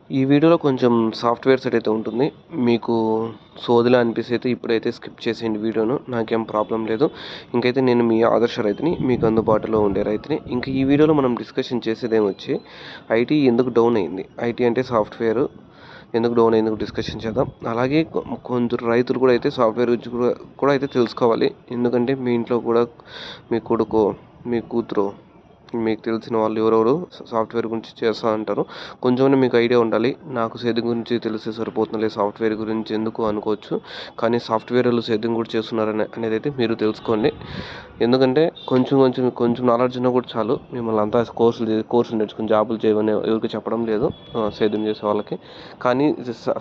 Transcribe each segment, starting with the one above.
ఈ వీడియోలో కొంచెం సాఫ్ట్‌వేర్ సైడ్ అయితే ఉంటుంది. మీకు సోదిలా అనిపిస్తే ఇప్పుడైతే స్కిప్ చేసేయండి వీడియోను. నాకేం ప్రాబ్లమ్ లేదు. ఇంకైతే నేను మీ ఆదర్శ రైతుని, మీకు అందుబాటులో ఉండే రైతుని. ఇంక ఈ వీడియోలో మనం డిస్కషన్ చేసేదేమొచ్చి ఐటీ ఎందుకు డౌన్ అయింది? ఐటీ అంటే సాఫ్ట్‌వేర్ ఎందుకు డౌన్ అయిందో డిస్కషన్ చేద్దాం. అలాగే కొందరు రైతులు కూడా అయితే సాఫ్ట్‌వేర్ గురించి కూడా అయితే తెలుసుకోవాలి. ఎందుకంటే మీ ఇంట్లో కూడా మీ కొడుకో, మీ కూతురో, మీకు తెలిసిన వాళ్ళు ఎవరెవరు సాఫ్ట్‌వేర్ గురించి చేస్తా అంటారు. కొంచెమైనా మీకు ఐడియా ఉండాలి. నాకు సేద్యం గురించి తెలిస్తే సరిపోతుందిలే సాఫ్ట్‌వేర్ గురించి ఎందుకు అనుకోవచ్చు. కానీ సాఫ్ట్‌వేర్‌లో సేద్యం కూడా చేస్తున్నారని అనేదైతే మీరు తెలుసుకోండి. ఎందుకంటే కొంచెం నాలెడ్జ్ ఉన్నా కూడా చాలు. మిమ్మల్ని అంతా కోర్సులు నేర్చుకుని జాబులు చేయమని ఎవరికి చెప్పడం లేదు సేద్యం చేసే వాళ్ళకి. కానీ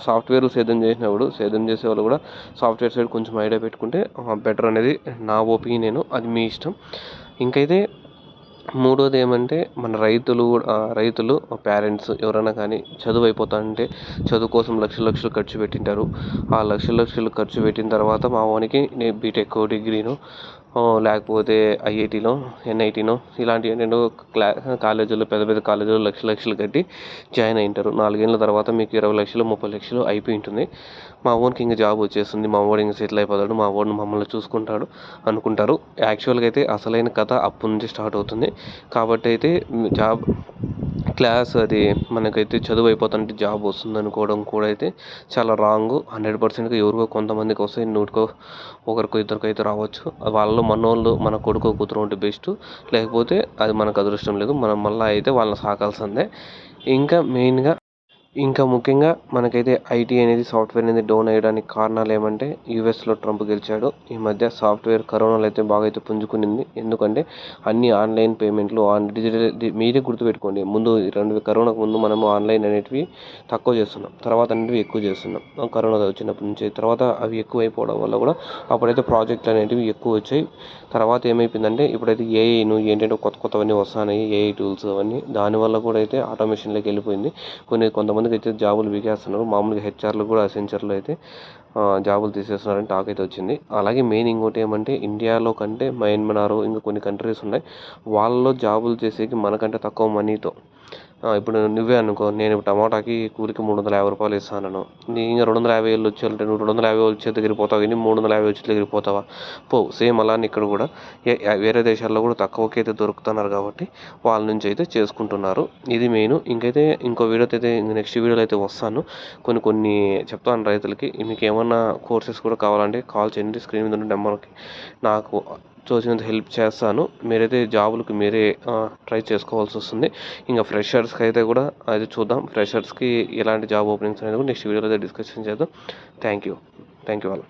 సాఫ్ట్‌వేర్‌లో సేద్యం చేసేవాళ్ళు కూడా సాఫ్ట్‌వేర్ సైడ్ కొంచెం ఐడియా పెట్టుకుంటే బెటర్ అనేది నా ఒపీనియన్. అది మీ ఇష్టం. ఇంకైతే మూడోది ఏమంటే మన రైతులు పేరెంట్స్ ఎవరైనా కానీ చదువు అయిపోతానంటే చదువు కోసం లక్షలు ఖర్చు పెట్టింటారు. ఆ లక్షలు ఖర్చు పెట్టిన తర్వాత మా వానికి నేను బీటెక్ డిగ్రీను లేకపోతే ఐఐటీలో ఎన్ఐటీనో ఇలాంటి ఏంటంటే కాలేజీలో పెద్ద కాలేజీలో లక్షలు కట్టి జాయిన్ అయ్యింటారు. 4 ఏళ్ళ తర్వాత మీకు 20 లక్షలు 30 లక్షలు అయిపోయి ఉంటుంది. మా వానికి ఇంకా జాబ్ వచ్చేస్తుంది, మా వాడు ఇంకా సెటిల్ అయిపోతాడు, మా వాడు మమ్మల్ని చూసుకుంటాడు అనుకుంటారు. యాక్చువల్గా అయితే అసలైన కథ అప్పటి నుంచి స్టార్ట్ అవుతుంది. కాబట్టి అయితే అది మనకైతే చదువు అయిపోతుంటే జాబ్ వస్తుంది అనుకోవడం కూడా అయితే చాలా రాంగ్. 100%గా ఎవరికో కొంతమందికి వస్తాయి, నూటికో ఒకరికో ఇద్దరికో అయితే రావచ్చు. వాళ్ళలో మనోళ్ళు మన కొడుకో కూతురు ఉంటే బెస్ట్, లేకపోతే అది మనకు అదృష్టం లేదు, మనం మళ్ళీ అయితే వాళ్ళని సాకాల్సిందే. ఇంకా ముఖ్యంగా మనకైతే ఐటీ అనేది సాఫ్ట్‌వేర్ అనేది డౌన్ అయ్యడానికి కారణాలు ఏమంటే యూఎస్‌లో ట్రంప్ గెలిచాడు. ఈ మధ్య సాఫ్ట్‌వేర్ కరోనాలో అయితే బాగా అయితే పుంజుకునింది. ఎందుకంటే అన్ని ఆన్లైన్ పేమెంట్లు డిజిటల్ మీరే గుర్తుపెట్టుకోండి. కరోనాకు ముందు మనము ఆన్లైన్ అనేటివి తక్కువ చేస్తున్నాం, తర్వాత అనేటివి ఎక్కువ చేస్తున్నాం. కరోనా వచ్చినప్పటి నుంచి తర్వాత అవి ఎక్కువ అయిపోవడం వల్ల కూడా అప్పుడైతే ప్రాజెక్టులు అనేటివి ఎక్కువ వచ్చాయి. తర్వాత ఏమైపోయిందంటే ఇప్పుడైతే ఏఐను ఏంటంటే కొత్తవన్నీ వస్తున్నాయి, ఏఐ టూల్స్ అవన్నీ. దానివల్ల కూడా అయితే ఆటోమేషన్లోకి వెళ్ళిపోయింది. కొంతమందికి అయితే జాబులు పీకేస్తున్నారు. మామూలుగా హెచ్ఆర్లు కూడా అసెంచర్లో అయితే జాబులు తీసేస్తున్నారని టాక్ అయితే వచ్చింది. అలాగే మెయిన్ ఇంకోటి ఏమంటే ఇండియాలో కంటే మయన్మార్ ఇంకా కొన్ని కంట్రీస్ ఉన్నాయి, వాళ్ళలో జాబులు చేసేకి మనకంటే తక్కువ మనీతో. ఇప్పుడు నువ్వే అనుకో, నేను టమాటాకి కూలికి రూ. 350 ఇస్తాను. నీ ఇంకా 250 వచ్చేయాలంటే నువ్వు 250 వచ్చే దగ్గరికి పోతావు, కానీ 350 వచ్చే దగ్గరికి పోతావా? పోవు. సేమ్ అలానే ఇక్కడ కూడా వేరే దేశాల్లో కూడా తక్కువకి అయితే దొరుకుతున్నారు కాబట్టి వాళ్ళ నుంచి అయితే చేసుకుంటున్నారు. ఇది మెయిన్. ఇంకో వీడియోతో అయితే నెక్స్ట్ వీడియోలో అయితే వస్తాను. కొన్ని చెప్తాను రైతులకి. మీకు ఏమన్నా కోర్సెస్ కూడా కావాలంటే కాల్ చేయండి, స్క్రీన్ మీద ఉన్న నెంబర్కి. నాకు తోచినంత హెల్ప్ చేస్తాను. మీరైతే జాబులకు మీరే ట్రై చేసుకోవాల్సి వస్తుంది. ఇంకా ఫ్రెషర్స్కి అయితే కూడా అది చూద్దాం. ఫ్రెషర్స్కి ఎలాంటి జాబ్ ఓపెనింగ్స్ అనేది కూడా నెక్స్ట్ వీడియోలో అయితే డిస్కషన్ చేద్దాం. Thank you all.